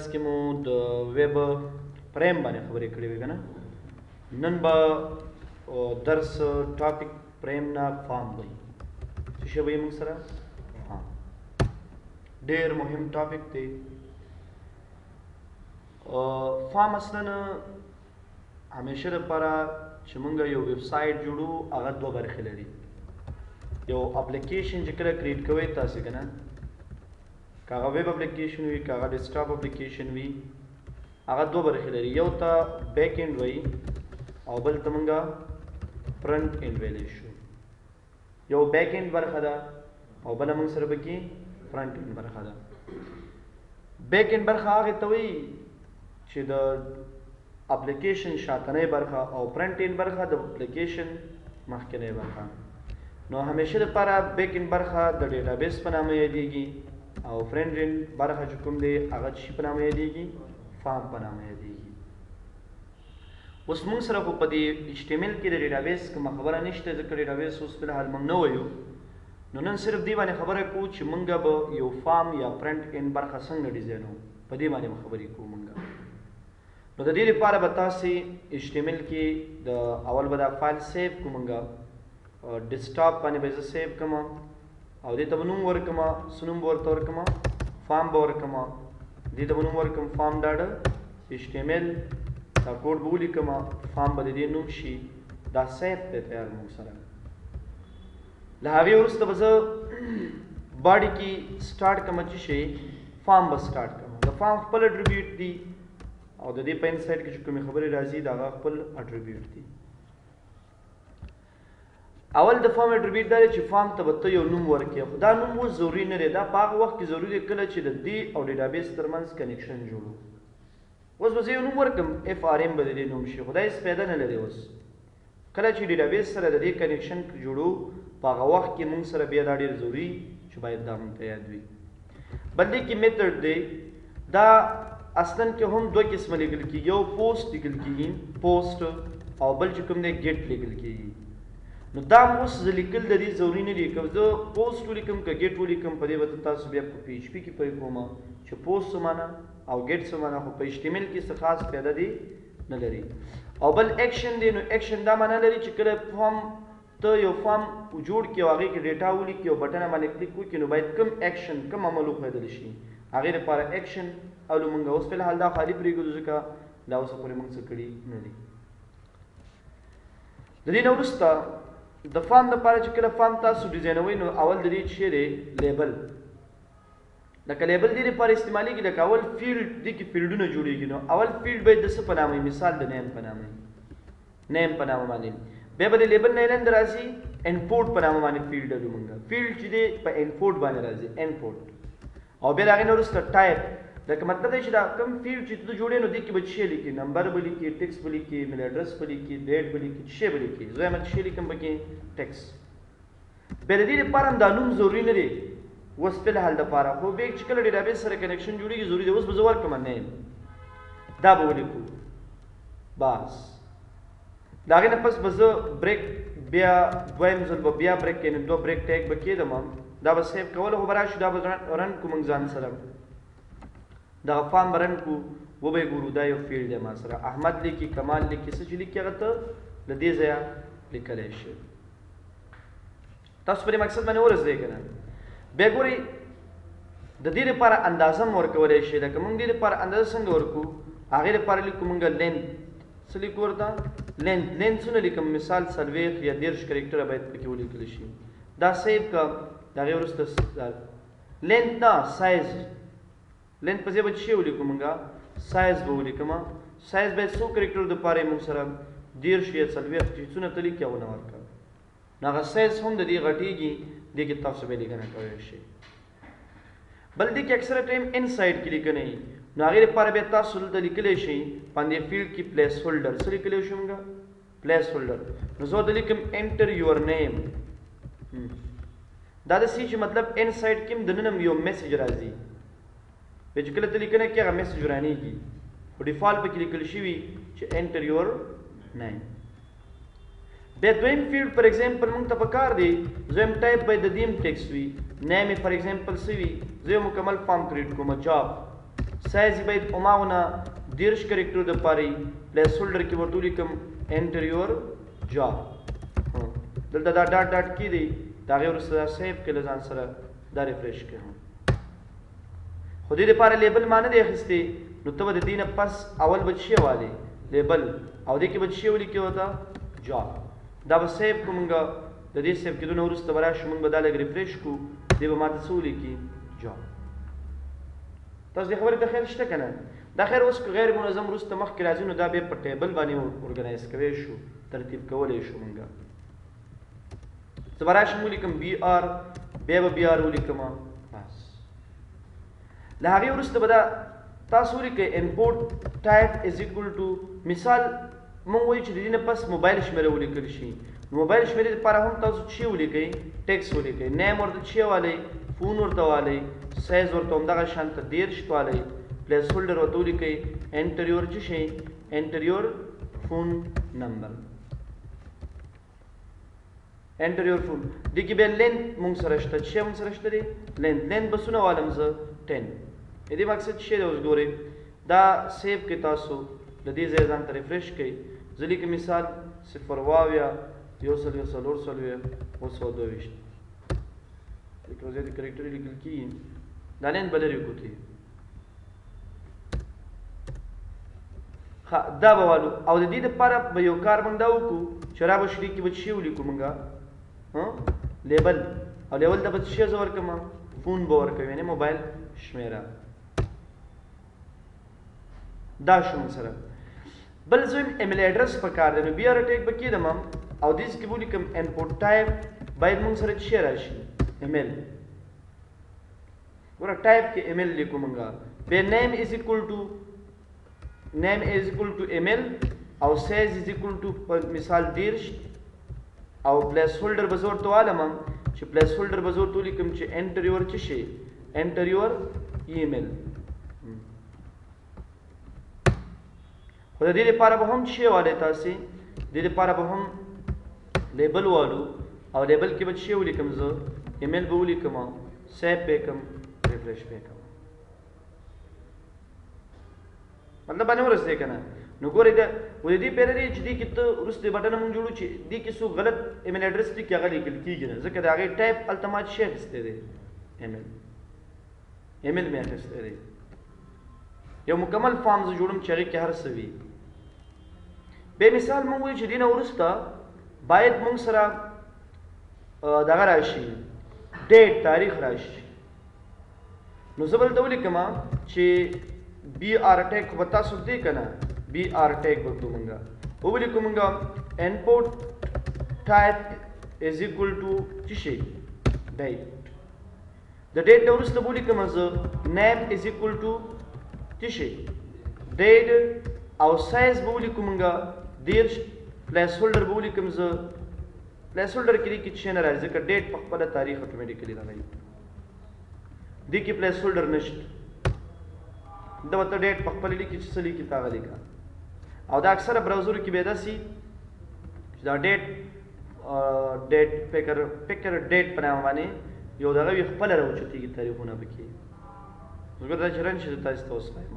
کې مو د ویب پریم باندې خبرې کړې وې که نه. نن به درس ټاپک پریم نه فارم وایي. څه شی وایي موږ سره؟ ډېر مهم ټاپک دی. فارم اصلا همیشه دپاره چې موږ یو ویب سایټ جوړو هغه دوه برخې لري. یو اپلیکیشن چې کله کریټ کوئ تاسې که نه، که هغه ویب اپلیکیشن وي که هغه ډیسکټاپ اپلیکیشن وي، هغه دوه برخې لري. یو ته بیک اینډ وایي او بل ته موږ فرنٹ اینډ ویلی شو. یو بیک اینډ برخه ده او بله موږ سره پکې فرنٹ اینډ برخه ده. بیک اینډ برخه هغې ته وایي چې د اپلیکیشن شاتنۍ برخه او فرنٹ اینډ برخه د اپلیکیشن مخکینۍ برخه. نو همیشه دپاره بیک اینډ برخه د ډیټابیس په نامه یادېږي او فرنٹ اینډ برخه چې کوم دی هغه څه په نامه یادېږي؟ فارم په نامه یادېږي. اوس موږ سره خو په دې HTML کې د ډیټابیس کومه خبره نشته، ځکه ډیټابیس اوس فلحال موږ نه وایو. نو نن صرف دې باندې خبره کوو چې موږ به یو فارم یا فرنٹ اینډ برخه څنګه ډیزاینوو، په دې باندې به خبرې کوو موږ. نو د دې لپاره به تاسې HTML کې د اول به دا فایل سیو کوو موږ، ډیسکټاپ باندې به زه سیو کړم او دې ته به نوم ورکړم. څه نوم به ورته ورکړم؟ فارم به ورکړم. دې ته به نوم ورکړم فارم ډاټ HTML. دا کوډ به ولیکم، فارم به د دې نوم شي. دا سیو دی تیار موږ سره. له هغې وروسته به زه باډي کې سټارټ کړم چې شی فارم به سټارټ کړم. د فارم خپل اټریبیوټ دي او د دې په ان سایډ کې چې کومې خبرې راځي د هغه خپل اټریبیوټ دي. اول د فارم اټریبیوټ دا دی چې فارم ته به ته یو نوم ورکړې، خو دا نوم اوس ضروري نه دی. دا په هغه وخت کې ضروري دی کله چې د دې او ډیټابیس ترمنځ کنیکشن جوړو. اوس به زه یو نوم ورکړم FRM به د دې نوم شي، خو دا هېڅ فایده نه لري. اوس کله چې ډیټابیس سره د دې کنیکشن جوړو په هغه وخت کې موږ سره بیا دا ډېر ضروري چې باید دا موږ ته یاد وي. بل دې کې میتھډ دی. دا اصلا کې هم دوه قسمه لیکل کېږي. یو پوسټ لیکل کېږي، پوسټ، او بل چې کوم دی ګیټ لیکل کېږي. نو دا اوس زه لیکل د دې ضروري نه دي. که زه پوسټ ولیکم که ګیټ ولیکم په دې به تاسو بیا په PHP کې پوه کوم چې پوسټ څه معنی او ګیټ څه معنی، خو په HTML کې څه خاص فایده دی نه لري. او بل ایکشن دی. نو ایکشن دا معنی لري چې کله فارم ته یو فارم جوړ کړي او هغې کې ډیټا ولیکي او بټن باندې کلیک وکړي، نو باید کوم ایکشن کوم عمل وښودل شي، هغې لپاره ایکشن. او موږ اوس فلحال دا خالي پرېږدو ځکه دا اوس پورې موږ څه کړي نه دي. د دې نه وروسته د فارم دپاره چې کله فارم تاسو ډیزاینوئ نو اول د دې څه دی لیبل. لکه لیبل دې لپاره استعمالیږي. لکه اول فیلډ دې کې فیلډونه جوړېږي. نو اول فیلډ باید د څه په نامه وي؟ مثال د نیم په نامه، نیم په نامه باندې. بیا به د لیبل نه لاندې راځي انپورټ په نامه باندې فیلډ لرو موږ. فیلډ چې دی په انپورټ باندې راځي، انپورټ. او بیا د هغې نه وروسته ټایپ. لکه مطلب دی چې دا کوم فیلډ چې ته جوړې نو دې کې به څه لیکي؟ نمبر به لیکي، ټکس به لیکي، ایمیل اډرس به لیکي، ډیټ به لیکي، څه به لیکي؟ زه وایم څه لیکم پکې؟ ټکس. بیا د دې لپاره هم دا نوم ضروري نه دی اوس فلحال دپاره، خو بیا چې کله ډیټابیس سره کنیکشن جوړېږي ضروري دی. اوس به زه ورکړم نیم، دا به ولیکو بس. د هغې نه پس به زه بریک بیا دویم ځل به بیا بریک یعنې دوه بریک ټیک به کېدم، دا به سیف کولو خو به راشو. دا به رن کړو موږ ځان سره، دغه فارم به رن کړو، وبه یې ګورو دا یو فیلډ دی ما سره. احمد لیکي، کمال لیکي، څه چې لیکي هغه ته له دې ځایه لیکلی شي. تاسو په دې مقصد باندې ورسېږئ که نه. بیا ګورئ د دې لپاره اندازه هم ورکولی شي. لکه موږ دې لپاره اندازه څنګه ورکو؟ هغې لپاره لیکو موږ لینت. څه لیکو ورته؟ لینت. لینت څونه لیکم؟ مثال 40 یا 30 کرکټره باید پکې ولیکلی شي. دا سیو کړه. د هغې وروسته لینت نه سایز. لینت په ځای به څه ولیکو موږ؟ سایز به ولیکم. سایز باید څو کرکټرو دپاره موږ سره 30 یا 40 چې څونه ته لیکي هغونه ورکړه. نو هغه سایز هم د دې غټېږي. دې کې تاسو به لیکنه کولی شئ. بل دې کې اکثره ټایم ان سایډ کې لیکنه وي. نو هغې لپاره بیا تاسو دلته لیکلی شئ په همدې فیلډ کې پلیس هولډر. څه لیکلی شو موږ؟ پلیس هولډر. نو زه ورته لیکم انټر یور نیم. دا داسې چې مطلب ان سایډ کې هم دننه یو میسج راځي. بیا چې کله ته لیکنه کې هغه میسج رانیږي. په ډیفالټ پکې لیکل شوي چې انټر یور نیم. بیا دویم فیلډ فار ایگزامپل موږ ته پکار دی دویم ټایپ باید د دیم ټیکسټ وي. نیم یې فار ایگزامپل څه وي؟ زه یو مکمل فارم کریټ کوم، جاب. سایز باید هماغونه 30 کرکټرو دپاره وي. پلیس هولډر کې ورته ولیکم انټر یور جاب. دلته دا ډاټ ډاټ کې دی، د هغې وروسته دا سیف کړي له ځان سره، دا ریفریش کړي. خو دې دپاره لیبل ما نه دی اخیستی، نو ته به د دې نه پس اول به څه والی لیبل، او دې کې به څه ولیکې ورته جاب. دا به سیف کړو مونږ. د دې سیف کېدو نه وروسته به راشو مونږ به دا لږ ریفریش کړو، دې به ماته څه ولیکي جاب. تاسو دې خبرې ته خیال شته که نه؟ دا خیر اوس که غیر منظم وروسته مخکې راځي نو دا بیا په ټیبل باندې ارګنایز کوی شو، ترتیب کولی شو مونږ. زه به راشم ولیکم بي آر، بیا به بي آر ولیکم. بس له هغې وروسته به دا تاسو ولیکئ انپوټ ټایپ از ایکول ټو، مثال مونږ وایو چې د دې نه پس موبایل شمېره ولیکل شي. موبایل شمېرې دپاره هم تاسو چې ولیکئ ټیکس ولیکئ، نیم ورته چې والی، فون ورته والی، سایز ورته همدغه شانته 30 والی، پلیس هولډر ورته ولیکئ انټر یور چې شي انټر یور فون نمبر، انټر یور فون. دې کې بیا لینث مونږ سره شته، چې مونږ سره شته دی لینث بسونه والم زه 10. دې مقصد چې دی اوس ګورئ دا سیو کې تاسو د دې ځای ځان ته ریفریش کړئ. زه لیکم مثال 0 1 4 لیکو زیادې کرکټر لیکل کېږي، دا لین به لرې کوتې دا به والو. او د دې دپاره به یو کار موږ دا وکړو چې را به شریک کې به څه ولیکو موږ لیبل، او لیبل ته به څه زه ورکړم فون به ورکوم، یعنې موبایل شمېره. دا شو موږ سره. بل زه ایمیل ایډرس پکار دی، نو بیا رټیک به کېدم او دې کې به ولیکم انپوټ ټایپ باید موږ سره څه راشي ایمیل. ګوره ټایپ کې ایمیل لیکو موږ، بیا نیم از ایکول ټو ایمیل، او سایز از ایکول ټو مثال 30، او پلیس هولډر به زه ورته والم چې پلیس هولډر به زه ورته ولیکم چې انټر یور څه شي انټر یور ایمیل. خو د دې لپاره به هم څه والی تاسې، دې لپاره به هم لیبل والو، او لیبل کې به څه ولیکم زه ایمیل به ولیکم، سیو به کړم، ریفریش به کړم. مطلب باندې ورسېدی که نه؟ نو ګورئ د دې پیره دی چې دې کې ته وروسته بټنه مونږ جوړو چې دې کې څوک غلط ایمیل ایډرس دی کې هغه لیکل کېږي نه، ځکه د هغې ټایپ هلته ما څه اخیستی دی ایمیل مې اخیستی دی. یو مکمل فارم زه جوړم چې هغې کې هر څه وي. بیا مثال مونږ وایو چې دې نه وروسته باید مونږ سره دغه راشي ډیټ تاریخ راشي. نو زه به دلته ولیکم چې بي آر ټیک خو به تاسو دی که نه، بي آر ټیک به کړو مونږ، ولیکو مونږ انپوټ ټایپ از ایکول ټو څه شي ډیټ. د ډیټ نه وروسته به ولیکم زه نیم از ایکول ټو څه شي ډیټ، او سایز به ولیکو مونږ 30، پلیس هولډر به ولیکم زه، پلیس هولډر کې دې کې څه نه راځي ځکه ډیټ په خپله تاریخ اټومیټیکلي راغلی، دې کې پلیس هولډر نشته. دا ورته ډیټ په خپله لیکي چې څه لیکي ته هغه لیکه. او دا اکثره براوزرو کې بیا داسې چې دا ډیټ پیکر ډیټ په نامه باندې یو دغه وي خپله راوچتېږي تاریخونه پکې. زه دا چې رن شي زه تاسو ته اوس وایم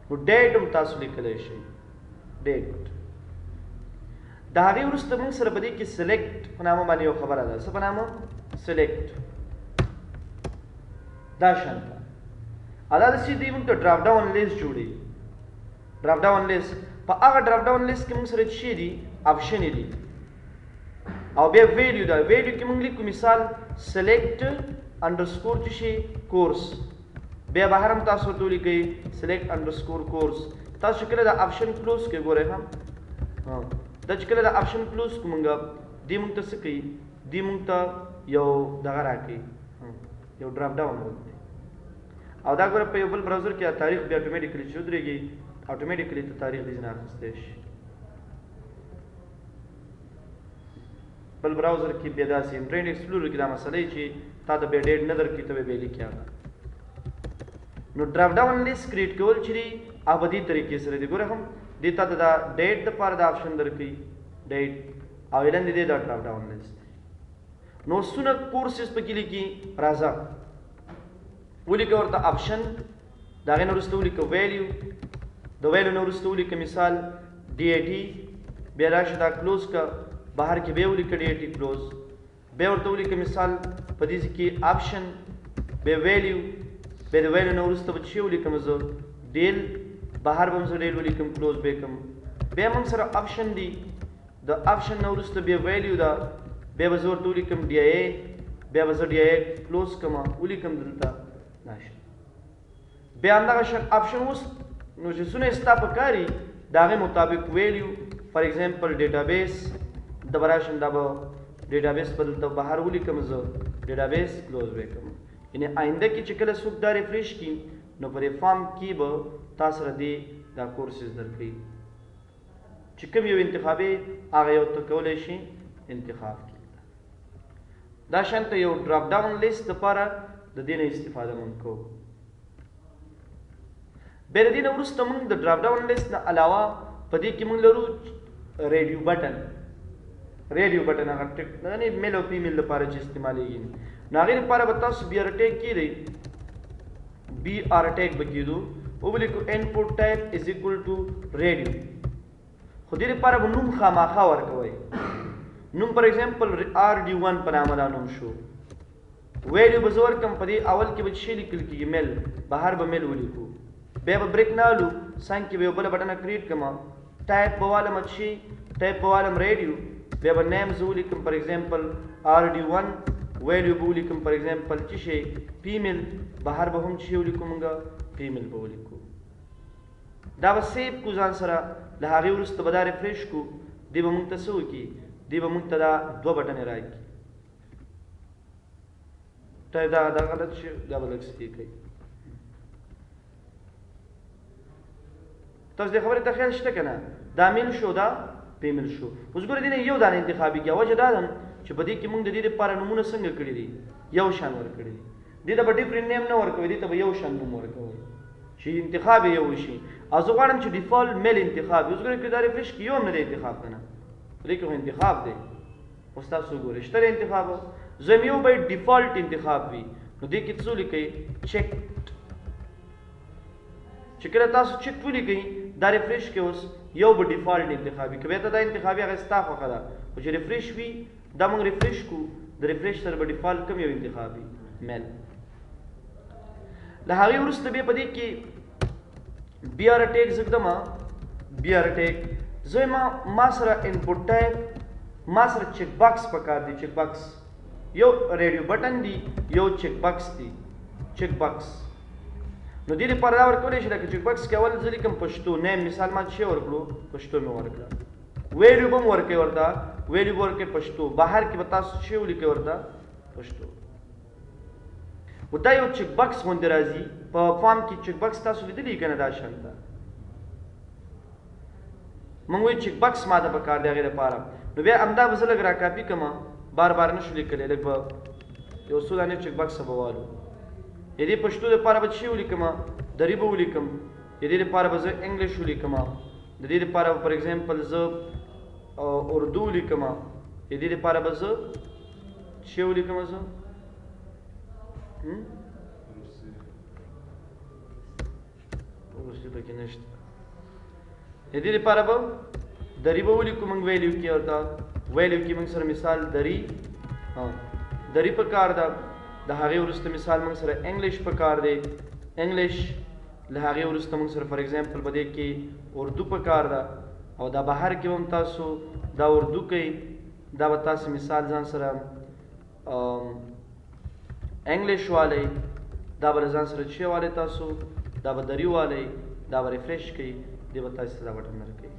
نو ډیټ هم تاسو لیکلی شئ ډیټ. د هغې وروسته موږ سره په دې کې سلیکټ په نامه باندې یو خبره ده. څه په نامه سلیکټ دا شانته دا داسې دی موږ ته ډراپ ډاون لیست جوړوي. ډراپ ډاون لیست په هغه ډراپ ډاون لیست کې موږ سره څه دي آپشنې دي، او بیا ویلیو ده. ویلیو کې موږ لیکو مثال سلیکټ انډرسکور څه شي کورس، بیا بهر هم تاسو ورته ولیکئ سلیکټ انډرسکور کورس. تاسو چې کله دا آپشن کلوز کړئ ګورئ هم دا چې کله دا آپشن کلوز کړو موږ دې موږ ته څه کوي، دې موږ ته یو دغه راکوي یو ډراپ ډاون وکړي. او دا ګوره په یو بل براوزر کې تاریخ بیا اټومیټیکلي چې ودرېږي اټومیټیکلي ته تاریخ دې ځینې اخیستی شي. بل براوزر کې بیا داسې انټرنیټ ایکسپلورر کې دا مسله وي چې تا ته بیا ډیټ نه درکړي ته بیا لیکي هغه. نو ډراپ ډاون لیست کریټ کول چې دي هغه په دې طریقې سره دي. ګوره هم دې تا ته دا ډیټ دپاره دا آپشن درکوي ډیټ، او لاندې دې دا ډراپ ډاون لیست. نو څونه کورسز پکې لیکي راځه ولیکه ورته آپشن، د هغې نه وروسته ولیکه ویلیو، د ویلیو نه وروسته ولیکه مثال DAT، بیا راشي دا کلوز که بهر کې بیا ولیکه DAT کلوز، بیا ورته ولیکه مثال په دې کې آپشن، بیا ویلیو، بیا د ویلیو نه وروسته به چې ولیکم زه ډیل، بهر به هم زه ډیل ولیکم کلوز به کړم، بیا موږ سره آپشن دي، د آپشن نه وروسته بیا ویلیو ده، بیا به زه ورته ولیکم DIA، بیا به زه DIA کلوز کړم ولیکم دلته ناشي. بیا همدغه شان آپشن اوس نو چې څونه ستا په کاري د هغې مطابق ویلیو فار ایگزامپل ډیټابیس د به راشم دا به ډیټابیس به دلته بهر ولیکم زه ډیټابیس کلوز به کړم. یعنې آینده کې چې کله څوک دا ریفریش کړي نو په دې فارم کې به تا سره دې دا کورسز درکوي چې کوم یو انتخابي هغه یو ته کولی شي انتخاب کړي. دا شانته یو ډراپ ډاون لیست دپاره د دې نه استفاده مونږ کوو. بیا د دې نه وروسته مونږ د ډراپ ډاون لیست نه علاوه په دې کې مونږ لرو ریډیو بټن. ریډیو بټن هغه ټک نه میل او فیمیل لپاره چې استعمالیږي نو هغې لپاره به تاسو بی آر ټیک کیدئ، بی آر ټیک به کیدو ولیکو انپوټ ټایپ از اکول ټو ریډیو. خو دې لپاره به نوم خامخا ورکوئ. نوم پر ایگزامپل RD1 په نامه دا نوم شو. ویلیو به زه ورکړم په دې اول کې به څه لیکل کېږي میل، بهر به میل ولیکو، بیا به بریک نه هلو څنګ کې به یو بله بټنه کریټ کړم، ټایپ به والم چې ټایپ به والم ریډیو، بیا به نیم زه ولیکم پر ایگزامپل RD1، ویلیو به ولیکم پر ایگزامپل چې شی فیمیل، بهر به هم چې ولیکو مونږ فیمیل به ولیکو. دا به سیو کو ځان سره، له هغې وروسته به دا ریفریش کو، دی به مونږ ته څه وکړي، دی به مونږ ته دا دوه بټنې راکړي. دا غلط شي دا به لږ صحیح کوي. تاسو دې خبرې ته خیال شته که نه؟ دا میل شو دا فیمیل شو. اوس ګوره دې نه یو دانه انتخابي کړه، وجه دا ده چې په دې کې مونږ د دې دپاره نومونه څنګه کړي دي، یو شان ورکړي دي. دې ته به ډفرنټ نیم نه ورکوئ، دې ته به یو شان نوم ورکوئ چې انتخاب یې یو شي. او زه غواړم چې ډیفالټ میل انتخاب وي. اوس ګوره که دا ریفریش کړي یو هم نه دی انتخاب که نه، په دې کې خو انتخاب دی. اوس تاسو وګورئ شته دی انتخاب، زه یم یو باید ډیفالټ انتخاب وي. نو دې کې څه ولیکئ چیکډ. چې کله تاسو چیک ولیکئ دا ریفریش کې اوس یو به ډیفالټ انتخاب وي. که بیا ته دا انتخابي هغه ستا خوښه ده، خو چې ریفریش وي دا موږ ریفریش کو، د ریفریش سره به ډیفالټ کوم یو انتخاب وي میل. له هغې وروسته بیا په دې کې بی آر ټیک زه ږدم. بی آر ټیک زه ما سره انپوټ ټایپ، ما سره چیک باکس پکار دی. چیک باکس یو ریډیو بټن دی، یو چیک باکس دی. چیک باکس نو دې لپاره دا ورکولی شي لکه چیک باکس کې اول زه لیکم پښتو نیم، مثال ما څه ورکړو پښتو مې ورکړه. ویلیو به هم ورکوئ ورته، ویلیو به ورکوئ پښتو، بهر کې به تاسو څه ولیکئ ورته پښتو. و دا یو چیک باکس غوندې راځي په فارم کې. چیک باکس تاسو لیدلی که نه دا شانته موږ وایو چیک باکس ما ته پکار دی هغې لپاره. نو بیا همدا به زه لږ را کاپي کړم، بار بار نه شو لیکلی، لږ به یو څو دانې چیک باکس به والو. د دې پښتو لپاره به څه ولیکم، دري به ولیکم. د دې لپاره به زه انګلیش ولیکم. د دې لپاره به پر ایگزامپل زه اردو ولیکم. د دې لپاره به زه څه ولیکم، زه روسي پکې نشته. د دې لپاره به دري به ولیکو موږ ویلیو کې، ورته ویلیو کې موږ سره مثال دري دري پکار ده. د هغې وروسته مثال موږ سره انګلیش پکار دی، انګلیش. له هغې وروسته موږ سره فار ایگزامپل په دې کې اردو پکار ده. او دا بهر کې هم تاسو دا اردو کوئ، دا به تاسو مثال ځان سره انګلیش والی، دا به ځان سره چې والی تاسو دا به دري والی، دا به ریفریش کوئ، دی به تاسو ته دا بټن درکوي.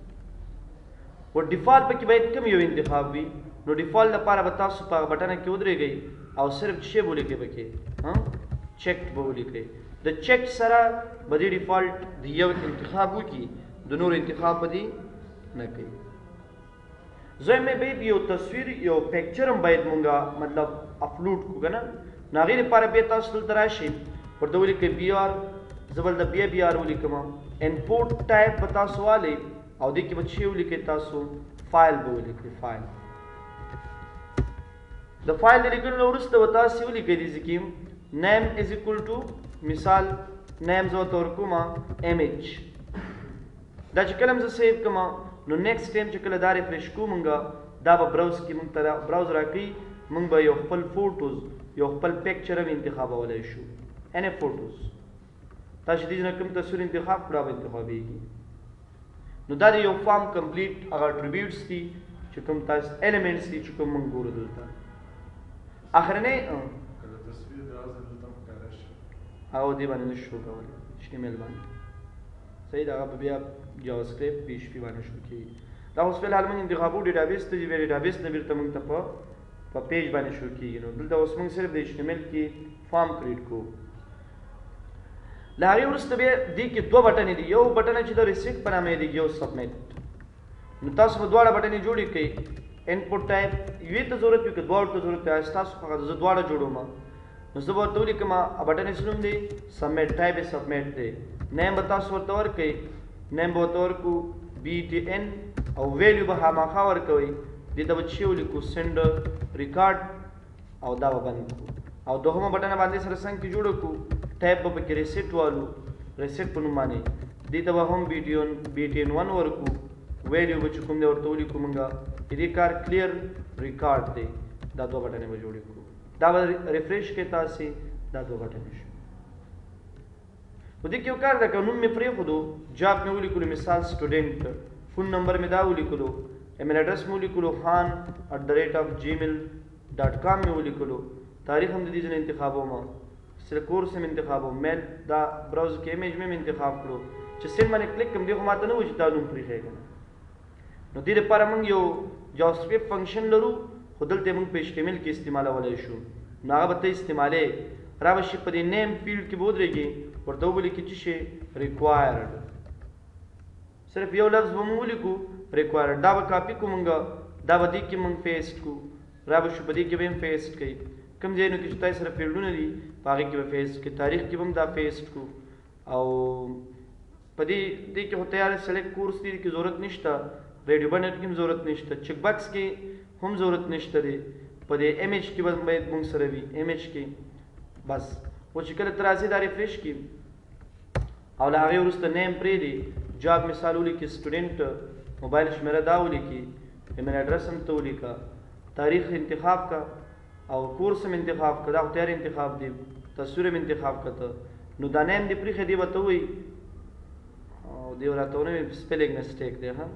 و ډیفالټ پکې باید کوم یو انتخاب وي. نو ډیفالټ لپاره به تاسو په هغه بټنه کې ودرېږئ او صرف څه به ولیکئ پکې چیکډ به ولیکئ. د چیکډ سره به دې ډیفالټ د یو انتخاب وکړي، د نور انتخاب به دې نه کوي. زه مې به یو تصویر یو پکچر هم باید مونږه مطلب اپلوډ کړو که نه. نو هغې لپاره بیا تاسو دلته راشئ، ورته ولیکئ بی آر، زه به دلته بیا بی آر ولیکم. انپوټ ټایپ به تاسو والئ او دې کې به څه ولیکئ تاسو فایل به ولیکئ. فایل د فایل د لیکلو نه وروسته به تاسې ولیکئ دې کې نیم از اکول ټو مثال نیم زه ورته ورکوم image دا چې کله زه سیو کوم نو نیکسټ ټایم چې کله دا ریفریش کوو مونږ دا به براوز کې مونږ ته براوز راکوي مونږ به یو خپل فوټوز یو خپل پکچر هم انتخابولی شو any photos تاسو دې نه کوم تصویر انتخاب کړه به انتخابېږي نو دا د یو فارم کمپلیټ هغه اټریبیوټس دي چې کوم تاسو ایلیمنټس دي چې کوم موږ ګورو دلته اخرنۍ او دې باندې نشو کولی HTML باندې صحیح دا به بیا جاوا سکرپټ PHP باندې شو کېږي دا اوس فلحال موږ انتخابو ډیټابیس ته چې ډیټابیس نه بیرته موږ ته په پیج باندې شو کېږي نو دلته اوس موږ صرف د HTML کې فارم کریټ کوو له هغې وروسته بیا دې کې دوه بټنې دي یو بټن چې د ریسیټ په نامه دی یو سبمیټ نو تاسو به دواړه بټنې جوړې کړئ انپوټ ټایپ یوې ته ضرورت وي که دواړو ته ضرورت وي تاسو هغه زه دواړه جوړوم نو زه به ورته ولیکم بټن یې څه نوم دی سبمیټ ټایپ یې سبمیټ دی نیم به تاسو ورته ورکړئ نیم به ورته ورکړو BTN او ویلیو به خامخا ورکوئ دې ته به چې ولیکو سینډ ریکارډ او دا به بند کړو او دوهمه بټن باندې سره څنګه کې جوړ کړو ټایپ به پکې ریسیټ والو ریسیټ په نوم باندې دې ته به هم BTN1 ورکو ویلیو به چې کوم دی ورته ولیکو مونږ ریکار کلیر ریکارډ دی دا دوه بټنې به جوړې کړو دا به ریفریش کې تاسې دا دوه بټنې شو په دې کې یو کار ده که نوم مې پرېښودو جاب مې ولیکلو مثال سټوډنټ فون نمبر مې دا ولیکلو ایمیل اډرس مې ولیکلو khan@gmail.com مې ولیکلو تاریخ هم د دې ځینې انتخابوم سره کورس هم انتخابوم میل دا براوز کې ایمیج مې انتخاب کړو چې سینډ باندې کلیک کوم دی خو ماته نه وایي چې دا نوم پرېښی که نه نو دې لپاره موږ یو جاوا سکرپټ فنکشن لرو خو دلته موږ په HTML کې استعمالولی شو نو هغه به ته استعمالې را به شي په دې نیم فیلډ کې به ودرېږي ورته ولیکي چې شي ریکوایرډ صرف یو لفظ به مو ولیکو ریکوایرډ دا به کاپي کړو مونږ دا به دې کې مونږ پیسټ کړو را به شو په دې کې به هم پیسټ کوي کوم ځایونو کې چې تاسو سره فیلډونه دي په هغې کې به پیسټ کړي تاریخ کې به هم دا پیسټ کړو او په دې کې خو تیار سلیکټ کورس دي کې ضرورت نشته ریډیو بنر کې هم ضرورت نشته چک باکس کې هم ضرورت نشته دی په دې ایمیج کې به باید مونږ سره وي ایمیج کې بس و چې کله ته راځې دا ریفریش کړي او له هغې وروسته نیم پرېږدي جاب مثال ولیکي سټوډنټ موبایل شمیره دا ولیکي ایمیل اډرس هم ته ولیکه تاریخ انتخاب کا او کورس هم انتخاب کا دا خو تیار انتخاب دی تصویر هم انتخاب کا ته نو دا نیم دې پرېښی دی به ته وایي او دی راته ونه وایي سپیلنګ مسټیک دی ها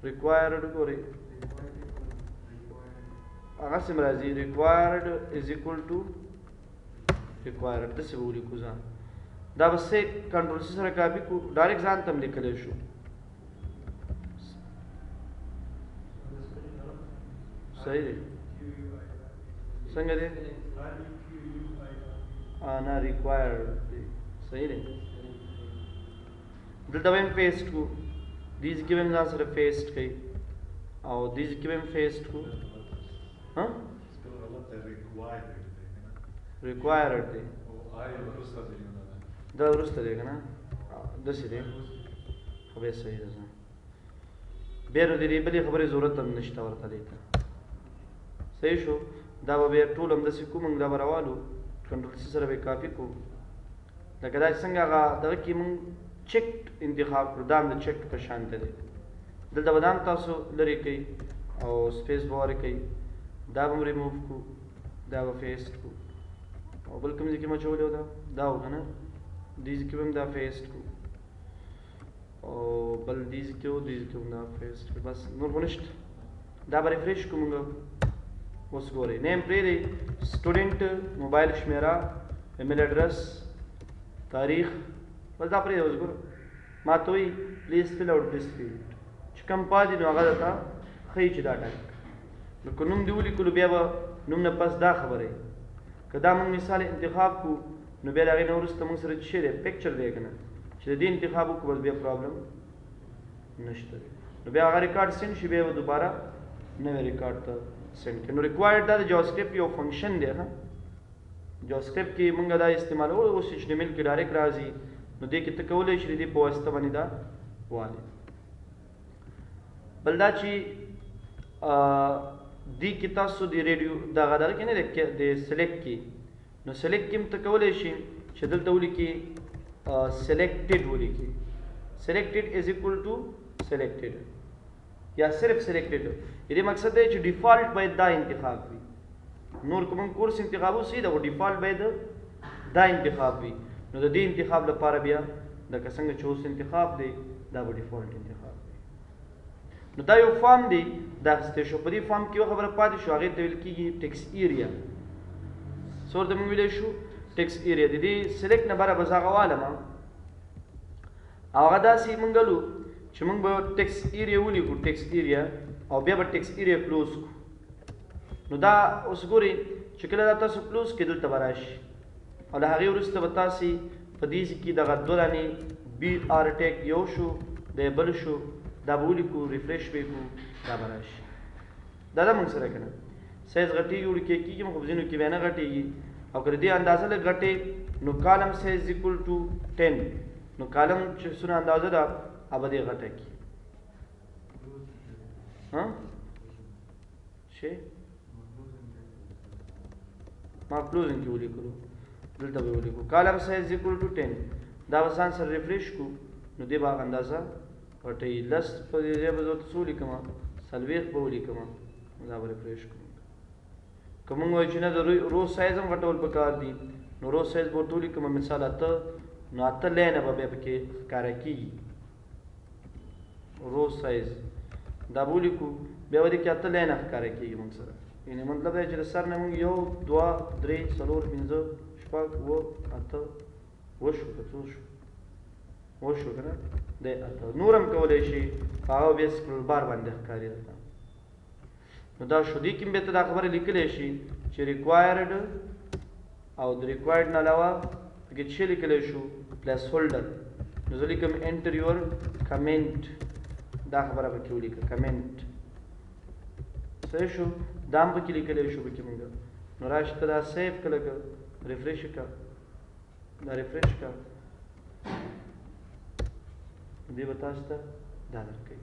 ریکوایرډ ګورئ هغه سم راځي required is equal to required داسې به ولیکو ځان دا به څه کنټرول سی سره کاپي کو ډایرکټ ځان ته هم لیکلی شو صحیح دی څنګه دی نه required دی صحیح دی دلته به هم پیسټ کو دیز کې به هم ځان سره پیسټ کوي او دیز کې به هم پیسټ کو ها required دی دا وروسته دی که نه داسې دی خو بیا صحیح ده بیا نو د دې بلې خبرې ضرورت هم نشته ورته دی ته صحیح شو دا به بیا ټول همداسې کوو موږ دا به راوالو کنټرول سی سره به یې کاپي کړو لکه دا چې څنګه هغه دغه کې موږ چیک انتخاب کړو دا هم د چیک په شان ته دی دلته به دا هم تاسو لرې کوئ او سپیس به ورکوئ دا به هم ریموف کړو دا به پیسټ کړو او بل کوم ځای کې مو اچولی و دا و که نه دې ځای کې به هم دا پیسټ کړو او بل دې ځای کې و دې ځای کې هم دا پیسټ کړو بس نور خو نشته دا به ریفریش کړو موږ اوس ګورئ نیم پرېږدئ سټوډنټ موبایل شمیره ایمیل اډرس تاریخ بس دا پرېږدئ اوس ګوره ما ته وایي پلیز فل آؤٹ دس فیلډ چې کوم پاتې نو هغه درته ښیي چې دا ټایپ نو که نوم دې ولیکلو بیا به نوم نه پس دا خبره که دا موږ مثال انتخاب کړو نو بیا د هغې نه وروسته موږ سره څه شی دی پکچر دی که نه چې د دې انتخاب وکړو بس بیا پرابلم نشته دی نو بیا هغه ریکارډ سینډ شي بیا به دوباره نوی ریکارډ ته سینډ کړي نو ریکوایرډ دا د جاوا سکرپټ یو فنکشن دی ها جاوا سکرپټ کې موږ دا استعمالوو اوس HTML کې ډایرکټ راځي نو دې کې ته کولی شي د دې په واسطه باندې دا والې بل دا چې دې کې تاسو د ریډیو دغه کې نه د سلیکټ کې نو سلیکټ کې هم ته کولی شي چې دلته ولیکي سلیکټډ ولیکي سلیکټډ از اکول ټو سلیکټډ یا صرف سلیکټډ دې مقصد دی چې ډیفالټ باید دا انتخاب وي نور کوم کورس انتخاب وسی دا ډیفالټ باید دا انتخاب وي نو د دې انتخاب لپاره بیا د څنګه چې اوس انتخاب دی دا به ډیفالټ انتخاب دی نو دا یو فارم دی دا ستې شو په دې فارم کې یو خبره پاتې شو هغې ته ویل کېږي ټیکس ایریا څه ورته موږ ویلی شو ټیکس ایریا د دې سلیکټ نه بره به زه هغه والم او هغه داسې موږ لو چې موږ به ټیکس ایریا ولیکو ټیکس ایریا او بیا به ټیکس ایریا کلوز کړو نو دا اوس ګورئ چې کله دا تاسو کلوز کړئ دلته به راشي او له هغې وروسته به تاسې په دې کې دغه دوه دانې بي آر ټیک یو شو د بل شو دا به ولیکو ریفریش به کړو دا به راشي دا ده موږ سره که نه سایز غټېږي وړوکی کېږي خو په ځینو کې بیا نه غټېږي او که د دې اندازه لږ غټې نو کالم سایز اکول ټو 10 نو کالم چې څونه اندازه ده هغه به دې غټه کړي شی ما کلوزینګ کې ولیکلو دلته به ولیکو کالم سایز اکول ټو 10 دا به ځان سره ریفریش کړو نو دې به هغه اندازه غټوي 10 په دې ځای به زه ورته څه ولیکمه 40 به ولیکمه دا به ریفریش کړو که موږ وایو چې نه د رو سایز هم غټول پکار دي نو رو سایز به ورته ولیکمه مثال 8 نو 8 لینه به بیا پکې ښکاره کېږي رو سایز دا به ولیکو بیا به دې کې 8 لینه ښکاره کېږي موږ سره یعنې مطلب دی چې د سر نه موږ 1 2 3 4 5 شپږ 8 وشو که څو شو وشو که نه دی 8 نور هم کولی شي هغه بیا سکرول بار باندې ښکاري درته نو دا شو دې کې هم بیا ته دا خبره لیکلی شي چې ریکوایرډ او د ریکوایرډ نه علاوه پکې څه لیکلی شو پلیس هولډر نو زه لیکم انټر یور کمنټ دا خبره پکې ولیکه کمنټ صحیح شو دا هم پکې لیکلی شو پکې مونږ نو راشي ته دا سیف که لږه ریفریش که دا ریفریش که دې به تاسو ته دا درکوي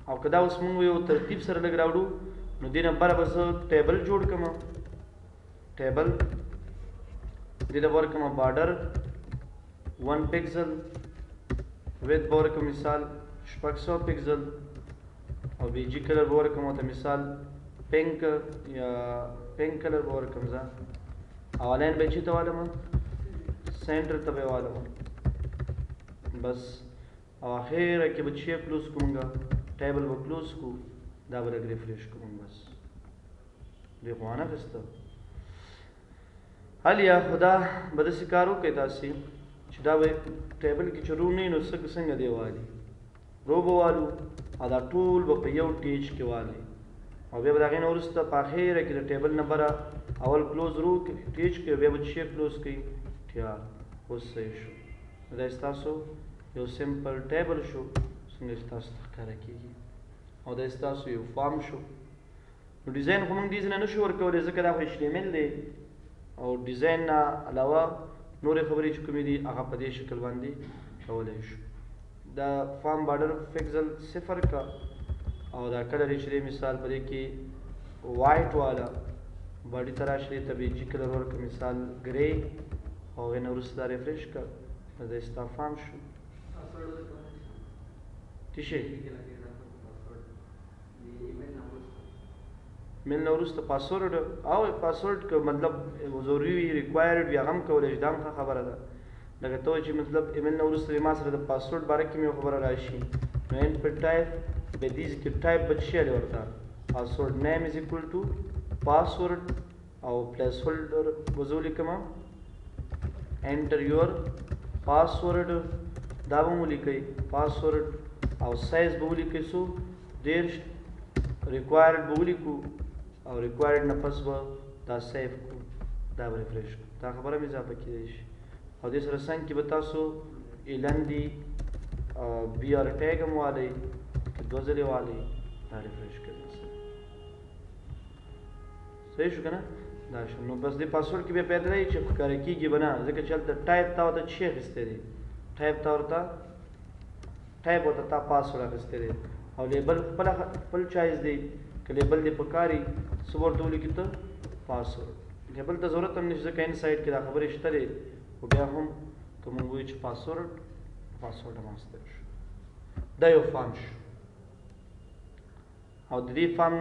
او که دا اوس مونږ یو ترتیب سره لږ راوړو نو دې نه بره به زه ټیبل جوړ کړم ټیبل دې ته به ورکړم بارډر 1 پکسل ویت به ورکړم مثال 600 پکسل او بیجی کلر به ورکړم ورته مثال پینک یا پینک کلر به ورکړم زه او الاین به یې چېرته والم سینټر ته به یې والم بس او اخره کې به چې کلوز کړو مونږ ټیبل به کلوز کړو دا به لږ ریفریش کړو بس دې خو وانخېسته حال یا خدا به داسې کار وکړئ تاسې چې دا به ټیبل کې چې رو نه وي نو څنګه دی والي رو به والو او دا ټول به په یو ټیج کې والي او بیا به د هغې نه وروسته په اخره کې د ټیبل نه بره اول کلوز رو ټیج کې بیا به چې کلوز کوي تیار اوس صحیح شو دا ستاسو یو سمپل ټیبل شو څنګه چې تاسو ته ښکاره کېږي او دا ستاسو یو فارم شو نو ډیزاین خو موږ دې ځای نه شو ورکولی ځکه دا خو HTML دی او ډیزاین نه علاوه نورې خبرې چې کومې دي هغه په دې شکل باندې کولی شو دا فارم بارډر پکسل 0 کا او دا کلر یې چې دی مثال په دې کې وایټ والا باډي ته راشي ته به جي کلر ورکړه مثال ګرې او هغې نه وروسته دا ریفریش کړه دا ستا فارم شو څه شی میل نه وروسته پاسورډ او پاسورډ که مطلب ضروري وي ریکوایرډ وي هغه هم کولی شي دا هم ښه خبره ده لکه ته وایې چې مطلب ایمیل نه وروسته ما سره د پاسورډ باره کې مې یو خبره راشي نو انپټ ټایپ به دې کې ټایپ به څه شی دی ورته پاسورډ نیم از اکول ټو پاسورډ او پلیس هولډر به زه ولیکم انټر یور پاسورډ دا به مو ولیکئ پاسورډ او سایز به ولیکئ څو 10 ریکوایرډ به ولیکو او ریکوایرډ نه پس به دا سیف کړو دا به ریفریش کړو دا خبره مې اضافه کېدی شي او دې سره څنګ کې به تاسو ایلندي بي آر ټیګ هم والی که 2 ځلې والی دا ریفریش کړئ صحیح شو که نه دا شو نو بس دې پاسورډ کې بیا پیدا دی چې ښکاره کېږي به نه ځکه چې هلته ټایپ تا ورته څه اخیستی دی ټایپ تا ورته ټایپ ورته تا پاسورډ اخیستی دی او لیبل خپل چایز دی که لیبل دې پکاري څه ورته ولیکي ته پاسورډ بل ته ضرورت هم نشته ځکه انسایډ کې دا خبرې شته دی خو بیا هم که موږ وایو چې پاسورډ هماسته شو دا یو فارم شو او د دې فارم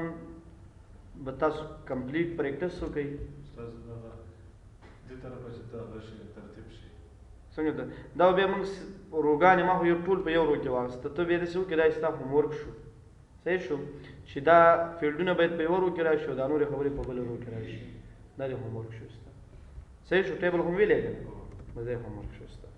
به تاسو کمپلیټ پریکټس وکړئ څنګه دا بیا موږ روګانې ما خو یو ټول په یو رو کې واخیسته ته بیا داسې وکړې دا ستا هومورک شو صحیح شو چې دا فیلډونه باید په یو رو کې راشي او دا نورې خبرې په بل رو کې راشي دا د هومورک شو ستا صحیح شو ټیبل هم ویلی که نه دا د هومورک شو ستا